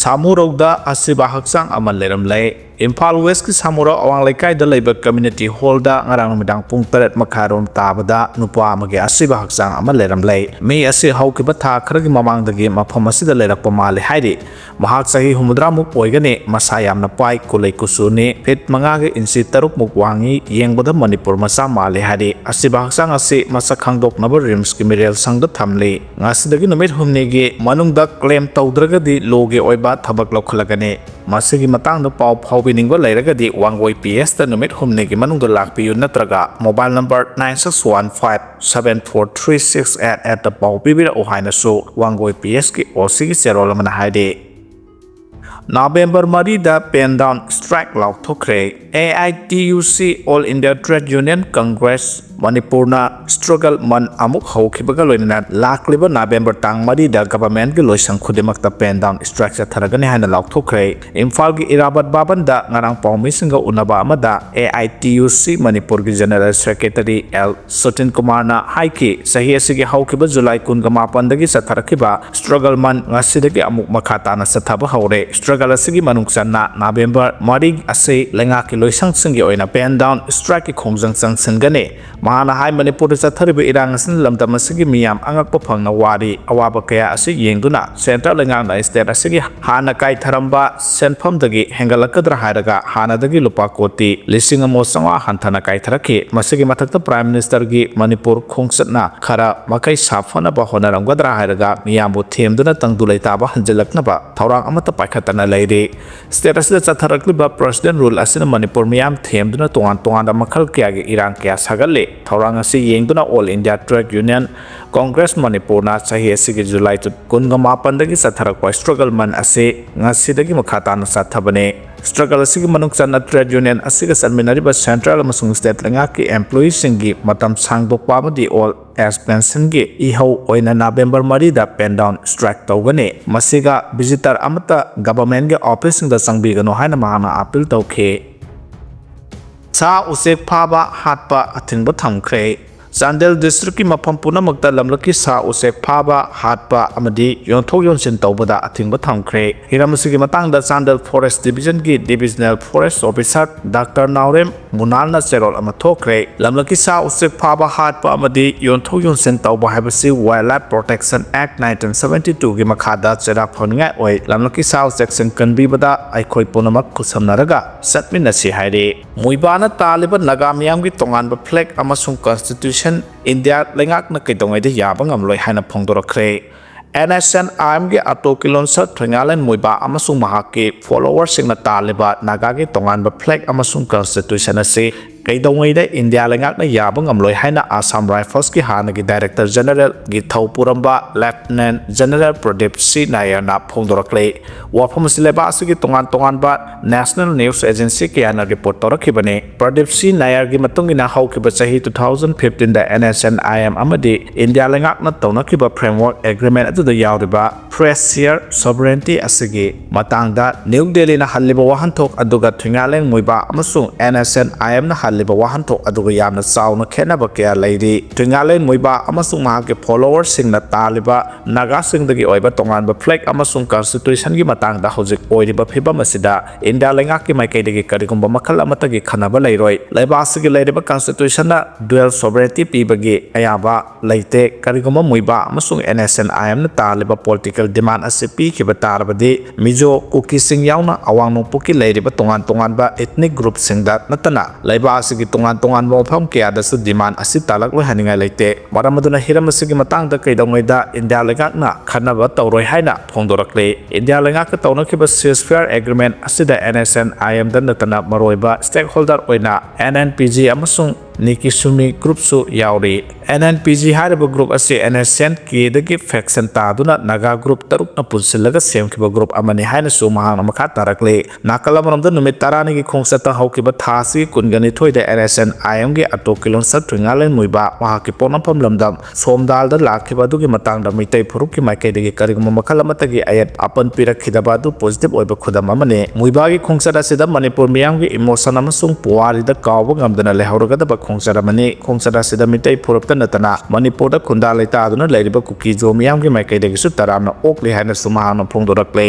Samurogda Asiba Haksang Amal Leirame Impal West ki Samura awang laikai da laiba community hall da ngarang midang pung taret makarom tabada nupa amage Asiba Haksang Amal Leirame me ase hau ki batha khragi mamang dagi mafam asida leirakpa male haidi mahak sahi humudra muk oigane masa yamna pai kulai kusuni phet manga ge insi taruk muk wangi yengbada Manipur masa male haidi Asiba Haksang ase masa khangdok nabar rims ki mirel sangda thamle ngasidagi numit humne ge manungda claim tawdragadi loge oiba thabak lokhlagane masigi matang da pau Bininggo Leiragadi Wangway PS the Numit Humnegi Manunga Lakpi Natraga mobile number 96157436 at the Pau Bibira Ohina so Wangway PS ki Osi Serolaman Haide November Marida pen down strike laothokhre AITUC All India Trade Union Congress Manipurna struggle man amuk haukibaga loinana lakliba November tang marida government gi loisang khudimakta pen down strike tharagani haina laothokhre Imphal gi Irabat babanda ngarang paumi singa unaba amada AITUC Manipur gi General Secretary L Sutin Kumar na haiki sahi asigi haukiba July 18 dagi satharakiba struggle man ngasidagi amuk makhata na sathaba haure struggle asigi manungsanna November mari ase lenga ki loisang singi oina pen down strike ki khongjang sangsangane Mahana hai Manipur sa thariba irang asin lamdam asigi miyam angakpa phangna wari awaba kaya asi yengduna central lengang na state asigi hana kai tharamba senpham dagi hengalakadra hairaga hana dagi lupa koti lising amo sangwa hanthana kai tharaki masigi mathakta prime minister gi Manipur khongsatna khara makai safana ba honaramgadra hairaga miyambu themduna tangdulai taba hanjalaknaba thorang amata paikhatana leire state asida chatharakliba president rule asina Manipur miyam themduna tongan makhal kya gi irang kya sagalle Thorang asi yengduna All India Trade Union Congress Manipur na sahi asigi July 18 dagi satharakpa struggle man ase ngasidagi makhata na sathabane struggle asigi manungsanna trade union asiga sanminariba central amasung state lenga ki employees singi matam sangdokpa amadi all expansion gi ihau oina November marida pen down strike tawgane masiga visitor amata government ge office singda sangbigano haina mahana appeal tawkhe Sa usek phaba hatpa athingba thamkhre Chandel district ki mafam punamakta lamlaki sa usek phaba hatpa amadi yonthok yonsin tawbada athingba thamkhre hiramasigi matangda Chandel Forest Division ki Divisional Forest Officer Dr. Naurem Munalna Cherol ama thokre lamlaki sa usek phaba hatpa amadi yonthok yonsin tawba habasi Wildlife Protection Act 1972 ki makhada chera phonga oi lamlaki sa section kanbibada aikhoi punamak kusamnaraga satminasi haire Muivah taliban nagamiyam ki tonganba flag amasung constitution India lengak na kaitongay di yabang amloy haina phongdorakre Nscn gi ato kilon sa Thingalen Muivah amasung mahaki followers sing na taliba nagagi tonganba flag amasung constitution ase kaitongay da India lengak na yabang amloy haina Assam Rifles ki hanagi Director General gi thawpuramba Lieutenant General Pradip C Nair na phongdorakle wafam sileba asigi tongan ba National News Agency ki ana report torakibane Pradip C Nair gi matungina haukiba chahi 2015 da Nscn amadi India lengak na tawnakiba framework agreement adu da yawriba press share sovereignty asigi matangda New Delhi na haliba wahanthok aduga Thingalen Muivah amasung Nscn na haliba wahanthok aduga yamna chawna khenaba kya leiri Thingalen Muivah amasung mahaki followers sing na taliba naga singdagi oiba tonganba flag amasung constitution gi matangda hojik oiriba phibam asida India lengak ki maikaidagi karigumba makhal amatagi khanaba leiroi leiba asigi leiriba constitution na dual sovereignty pibagi ayaba leite karigumba Muivah amasung Nscn na taliba political demand asipi kiba tarabadi mijo Kuki sing yauna awang nungpuki leiriba tongan ba ethnic group singda natana leiba asigi tongan mofam kya da su demand asi talak loi haningai leite maramaduna hiram asigi matangda kaidongaida India lengak na khanaba tawroi haina phongdorakle India lengak ka tawnakiba ceasefire agreement asida Nscn da natana maroiba stakeholder oina NNPG amasung Nikisumi group su yauri NNPG hariba group ase Nscn ki dagi faction taduna naga group taruk na punsilaga semkiba group amani haina su mahang makha tarakle nakalamanamda numit tarani gi khongsata haukiba thasi kungani thoida Nscn gi ato kilon sa Thingalen Muivah mahaki ponapam lamdam somdal da lakhiba dugi matangda mitai phuruk ki maikai dagi kariguma makhalamata gi ayat apan pirakhidaba du positive oiba khudam amane Muivah gi khongsata sida Manipur miyam gi emotion amasung puari da kawba ngamdana lehauraga da khongsara sida mitai phurupta natana Manipur da khunda leita aduna leiriba Kuki jo miyam gi maikai dagi su taramna okli haina sumahana phongdorakle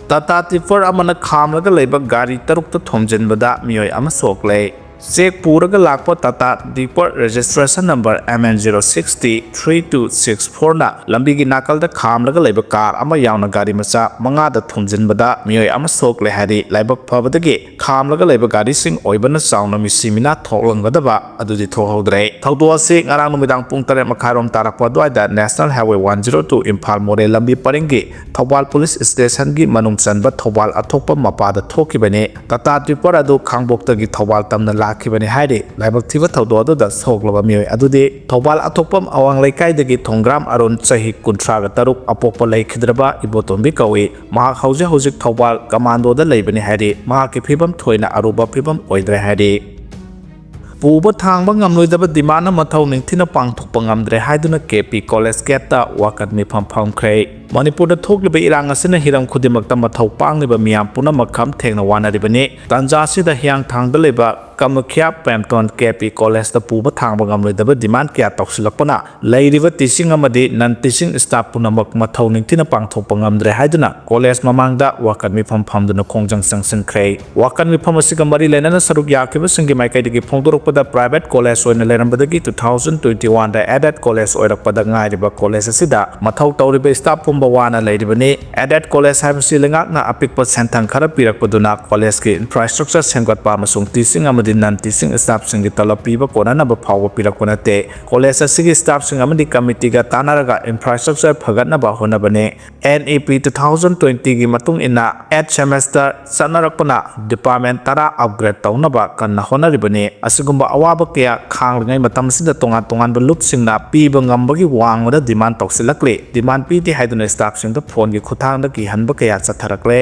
Tata Tiffer amana khamlaga leiba gari tarukta thomjinbada miyoi ama soklei. Check puraga lakpa Tata Tiffer registration number MN0603264 na lambigi nakalda khamlaga leiba car ama yauna gari macha mangada thomjinbada miyoi ama soklei hari laibak phabadagi khamlaga leiba gari sing oibana sauna misimina thoklangadaba adudi thohodre. Thawdo ase ngarang numidang pung 3 makhairom tarakpa dwaida National Highway 102 Imphal More lambi paringi Thawbal Police Station gi manung chanba Thawbal athokpa mapada thokibane Tata Tiffer adu khangbokta gi Thawbal tamna lakibane haide laibak thiba thawdo adu da soklaba miyoi adude Thawbal athokpam awang laikai dagi thongram aron chahi 13 apokpa laikhidraba ibotombi kawi mahak hojik Thawbal commando da leibane haide mahak ki phibam thoina aruba phibam oidre haide Puba thangba ngamloidaba dimana mathau ningthina pangthokpa ngamdre haiduna KP College Gate ta wakat mi Thingkhre Manipur da thokliba irang asina hiram khudimakta mathau pangliba miyam punamak kham thengna wanaribani tanja sida hiang thangda leba Kamakya Pemton KP College da puba thangba ngamloidaba demand kya toksilakpana leiriba teaching amadi non teaching staff punamak mathau ningthina pangthokpa ngamdre haiduna college mamangda wakat mi duna khongjang sangsinkhre wakat mi asiga mari lenana saruk yakiba singi maikaidagi phongdorokpada private college oina lerambadagi 2021 da added college oirakpada ngairiba college asida mathau tawriba staff Wana Leirame Added College Habsi Lingakna Apikpa Sentang Khara Pirakpaduna College ki infrastructure Sengat Pamasung teaching amadi non teaching staff singi talapiba kona naba power pirakpanate College asigi staff sing amadi committee ga tanaraga infrastructure phagatna ba honabane NEP 2020 gi matung ina 8th semester sanarakpana department tara upgrade taunaba kanna honaribane asigumba awaba kya khanglingai matam sida tongan ba loop singna piba ngambagi wangda demand toksilakle demand piti haiduna staff sing the phone gi khuthang da ki hanba kaya chatharakle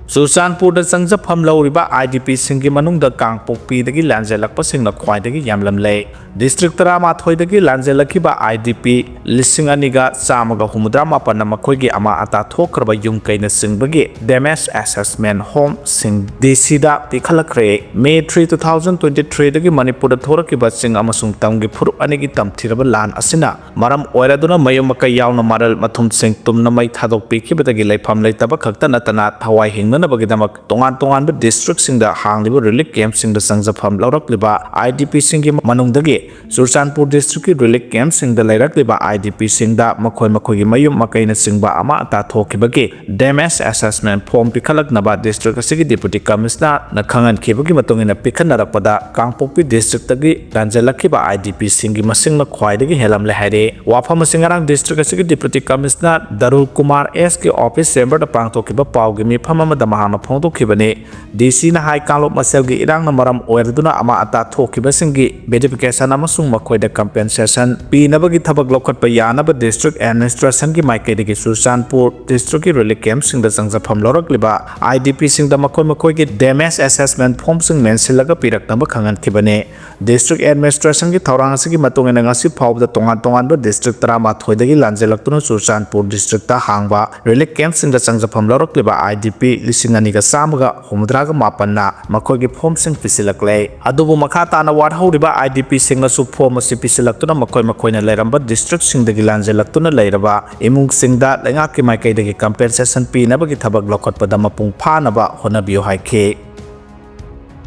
Susanpur da sangjapam lauriba IDP singi manung da kangpokpi dagi lanjelakpa singna khwai dagi yamlam le district tarama thoi dagi lanjelakiba IDP lising aniga samaga humudra mapana makhoigi ama ata thokraba yung kaina singbagi damage assessment home sing DC da pikhalakre May 3 2023 dagi Manipur da thorakiba sing amasung tamgi phurup anigi tamthiraba lan asina maram oiraduna mayumaka yauna maral mathum sing tumna mai thadok pikibadagi leifam leitaba khakta natana thawai hingna Bagidamak tongan ba district sing da hangliba relief camp sing da sangjapam laurakliba IDP sing gi manungdagi Susanpur district ki relief camp sing da leirakliba IDP sing da makhoi gi mayum makaina singba ama ata thokibagi damage assessment form pikhalaknaba district asigi deputy commissioner na khangan khibagi matungina pikhanarapada Kangpokpi district tagi lanjelakiba IDP sing gi masing na khwaidagi helam le haire wafam singarang district asigi deputy commissioner Darul Kumar S ki office chamber da pangthokiba pawgi mi phama Mahana Photo Kibane, DC na high Kalop Maselgi Irang Namaram Oerduna Ama Ata Tokibasingi, Verification Amasung Makoida compensation, P Nabagi Tabak Lokat Payanaba District Administration Ki Maikadiki Susanpur District Relief Camp Sing the Sangzapam Lorak Liba, IDP Sing the Makoy damage assessment form sing Mensilaga Pirak Namba Kangan Kibane, District Administration Ki Taurangasi Matung and Angasi Pau the Tongan District Rama Toidagi Lanzelaktuno Susanpur District Hangba, Relief Camp Sing the Sangzapam Lorak Liba, IDP Singaniga Samaga, Humdraga Mapana, Makogi Pomsing Pisilakle, Adubu Makata and Award Horiba IDP Singa Supomasi Pisilactuna Makoina Leiramba District Sing the Gilanzelactuna Leiraba, Imung Sing that Langaki Maikadegi compensation P Nabagi Tabak Lokot Padamapung Panaba, Honabio Hike.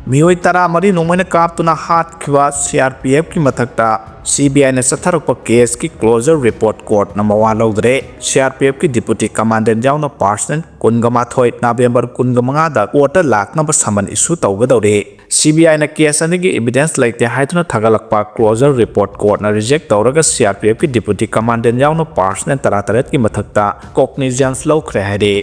Mioi Tara Mari Nomena Kaptuna Hat Kiva CRPF Ki Matakta CBI ne satharakpa case ki closure report court number 1 logre CRPF ki deputy commandant jauna person kungamathoi November kungamanga da court lak number saman issue tawgadore CBI na case ani gi evidence laite haituna thagalakpa closure report court na reject tawraga CRPF ki deputy commandant jauna person tarataret ki mathakta cognizance lawkhre hade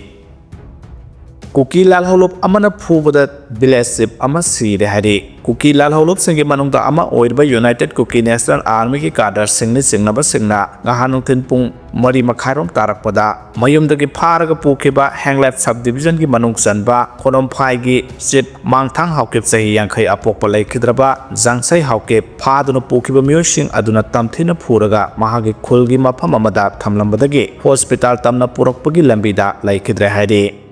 Kuki Lal Holop Amana Puvada Village Ama Sire Hadi Kuki Lal Holop Singi Manungda Ama Oidba United Kuki National Army ki Kadar Singni Singnaba Singna Gahanung Tinpung Mari Makairom Tarakpada Mayum the Giparaga Pukiba Hanglap Subdivision ki Manung Sanba Konom Pai Sit Mangtang Haukip Sahi Yankai Apokpalai Kidraba Zangsai Hauke Paduna Pukiba Mushing Aduna Tamtina Puraga Mahagi Kulgi Mapamamada Tamlambadagi Hospital Tamna Purokpagi Lambida Laikidra Hadi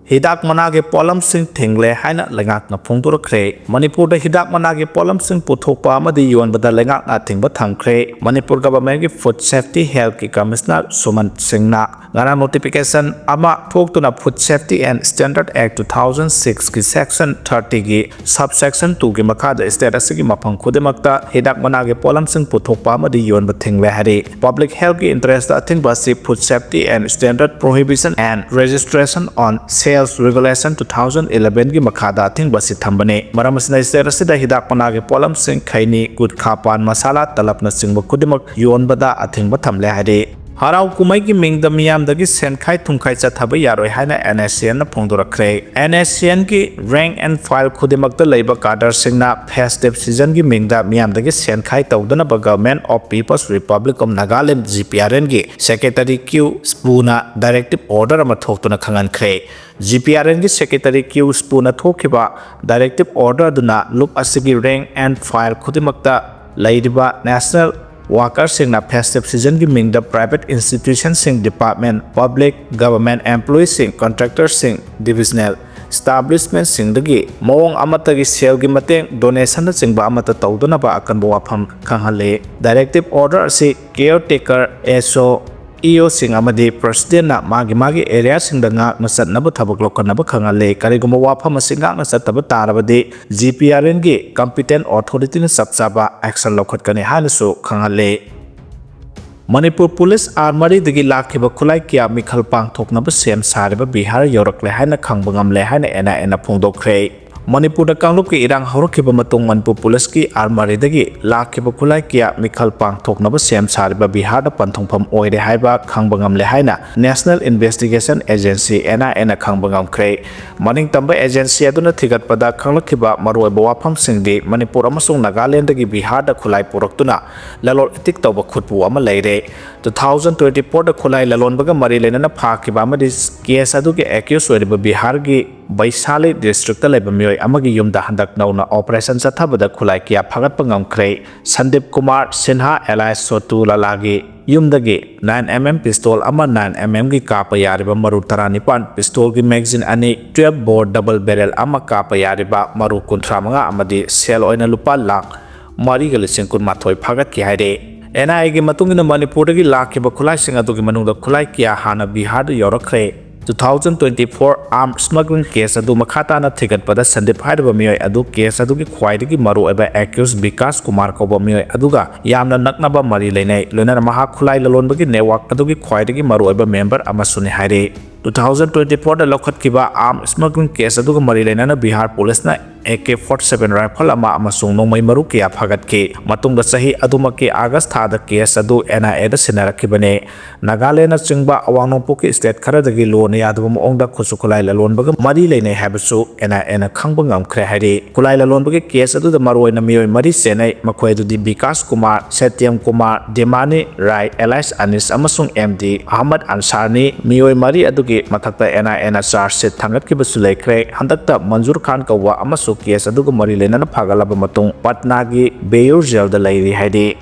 Hidak manage polamsing thingle haina lengak na phongdorakre Manipur da hidak manage polamsing puthokpa amadi yonbada lengak na thingba thangkhre Manipur government ki food safety health ki commissioner Suman Singhna ngana notification ama thoktuna Food Safety and Standard Act 2006 ki section 30 ki subsection 2 ki makhada state asigi mafang khudemakta hidak manage polamsing puthokpa amadi yonba thingle hari public health ki interest da thingba si Food Safety and Standard Prohibition and Registration on Sales Regulation 2011 की मखादा thing बसी थंबने मरम असना state असदा हिदाक पनागे pollen Singh खैनी गुटखा पान मसाला तलपना Singh खुदिमक योनबदा a thing थमले हादे हराव कुमाई की मिंग द मियाम दगी सेनखाई थुमखाई चथाब यारोय हाइना Nscn फोंदोरखरे Nscn की रैंक एंड फाइल खुदिमक लैब कार्डर सिंगना फेस्टिव सीजन की मिंग द मियाम दगी सेनखाई तौदना government of people's republic of Nagaland GPRN की सेक्रेटरी क्यू स्पूना डायरेक्टिव ऑर्डर अमा थोक्तुना खंगनखरे GPRN की सेक्रेटरी क्यू स्पूना थोखिबा डायरेक्टिव ऑर्डर दुना लुप असगी रैंक एंड फाइल खुदिमक लैरिबा national Workers sing na festive season ki ming the private institutions sing department, public, government employees sing, contractors sing, divisional establishment sing dagi mawang amata ki sale ki mateng donation na sing ba amata tawduna ba akan bo wafam khangale directive order si caretaker SO EO sing amadi president na magi area sing da ngak na sat na ba thabak lokon na ba khangale kariguma wafam sing ngak na sat ba tarabadi GPRN gi competent authority na sabsaba action lokot kani hanasu khangale Manipur Police Armory dagi lakhiba khulai kya mikhal pangthokna ba sem sariba Bihar yorakle haina khangbangam le haina ena phongdokhre Manipur da kanglup ki irang horakhiba matung Manipur Police ki Armory dagi lakhiba khulai kya mikhal pangthokna ba sem sariba Bihar da panthongpham oire haiba khangbangam le haina National Investigation Agency ena khangbangam khre maning tamba agency aduna thigatpada khanglakhiba maroi ba wafam singdi Manipur amasung Nagaland dagi Bihar da khulai puraktuna lalol etik tawba khutpu ama leire 2024 da khulai lalon baga mari lenana phakhiba amadi case adu ki accused oiriba Bihar gi Baisali district ta leba mioi amagi yumda handak nauna operation sathabada khulai kya phagat pangam khre Sandeep Kumar Sinha Elias Sotu lalagi yumdagi 9mm pistol ama 9mm gi kapa yariba maru taranipan pistol gi magazine ani 12 bore double barrel ama kapa yariba maru kunthra manga amadi sel oina lupa lakh mari gali singkun mathoi phagat ki haide NIA gi matungina Manipur gi lakhiba khulai sing adu gi manungda khulai kya hana Bihar da yorakre 2024 armed smuggling case adu makhata na thigatpada Sandeep haidaba mioi adu case adu ki khwaidagi maru aba accused Vikas Kumar koba mioi aduga yamna naknaba mari leinai loinana maha khulai lalonbagi network adu ki khwaidagi maru aba member amasuni haire 2024 da lokhat kiba armed smuggling case adu mari leinana Bihar police na AK-47 rifle ama amasung nongmai maru kya phagat ke matungda sahi adumake August tha da case adu NIA da sinarakibane Nagaland na chingba awangnopu ki state khara dagi lo ne yadaba maong da khusu khulai lalon baga mari leinai habasu NIA na khangbangam khre haire khulai lalon bagi case adu da maroi na mioi mari senai makhoi du di Vikas Kumar Satyam Kumar Demani Rai Elias Anis amasung MD Ahmad Ansarni mioi mari adu ki mathakta NIA na charge sheet thangat ki basu laikre handakta Manjur Khan kawa amasu case aduga mari lenana phagalaba matung Patna gi Bayor jail da lairi haide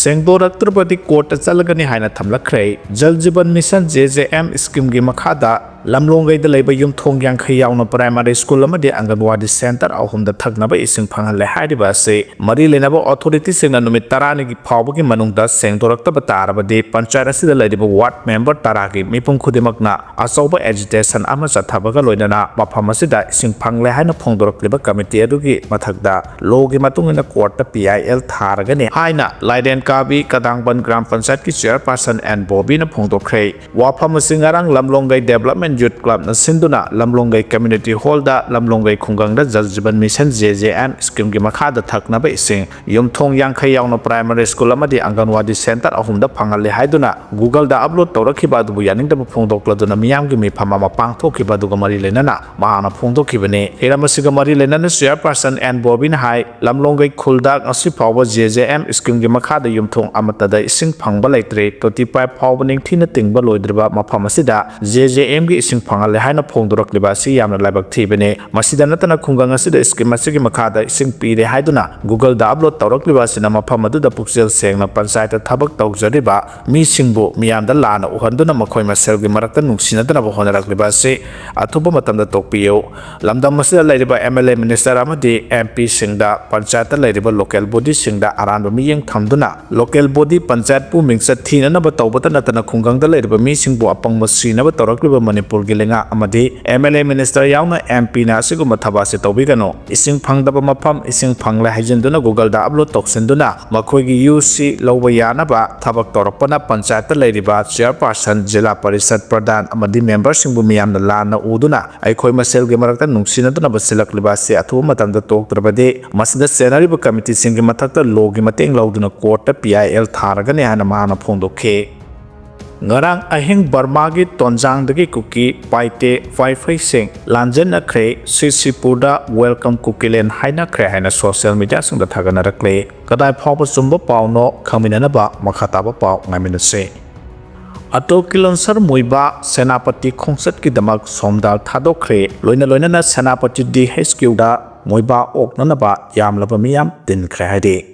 Sengdoraktrapati court chalagani haina thamlakhre Jal Jeevan Mission JJM scheme gi makhada lamlongai da leiba yumthong yankhay yauna primary school amadi Anganwadi center ahum da thagnaba ising phanghale haidiba se mari lenaba authority singna numit 10 gi phawba gi manungda sengdoraktaba tarabadi panchayat asida leiba ward member 10 gi mipum khudimakna asoba agitation ama chathabaga loinana mafam asida ising phangle haina phongdorakleba committee adugi mathakda logi matungina court ta PIL tharagani haina Laiden Kabi Kadangban Gram Panchayat ki chairperson and Bobby na phongdokhre wafam singarang lamlongai development Youth Club na sinduna lamlongai community hall da lamlongai khungang da Jal Jeevan Mission JJM scheme gi makhada thakna ba ising yumthong yankhay yauna primary school amadi Anganwadi center ahum da phangale haiduna Google da upload tawrakhiba du yaning da phongdokladuna miyam gi mi phama ma pangthokhiba du mari lenana mahana phongdokhibane heramasiga mari lenana chairperson and Bobby na hai lamlongai khulda asi phawba JJM scheme gi makhada yumthong amata da ising phangba leitre 25 phawba ning thina tingba loidriba mafam asida JJM gi ising phangal haina phongdorokliba asi yamna laibak thibene masida natana khungang asida scheme asigi makhada ising pire haiduna Google da upload tawrakliba sina mafam adu da pukjel sengna panchayat thabak tawjariba mi singbu miyamda lana uhanduna makhoi maselgi marakta nungsinadana bohonarakliba ase athuba matamda tokpiyo lamdam masida lairiba MLA minister amadi MP singda panchayat lairiba local body singda aranba miyeng thamduna local body panchayat pu mingsa thina ba tawbata natana khungang da lairiba mi singbu apang masina ba tawrakliba Manipur gilenga amadi MLA minister yauna MP na siguma thabase tawbigano ising phangdaba mafam ising phangla haijenduna Google da upload toksenduna makhoigi UC loba yanaba thabak torakpana panchayat lairiba chairperson jila parishad pradhan amadi member singbu miyamna lana uduna aikhoi maselgi marakta nungsinaduna basilakliba se athu matamda toktrabade masida senariba committee singgi mathakta logi mateng lauduna court ta PIL tharagane hana mahana phongdokhe ngarang ahing Burma gi tonjang dagi Kuki paite Wi-Fi sing chenakhre Sisipurda welcome Kuki len chenakhre haina social media singda thagana rakle kadai phawba sumba pawno khaminana ba makhataba paw ngaiminase ato kilonsar Muivah senapati khongsat ki damak somdal thadokhre loina na senapati DHQ da Muivah oknana ba yamlaba miyam Thinkhre haide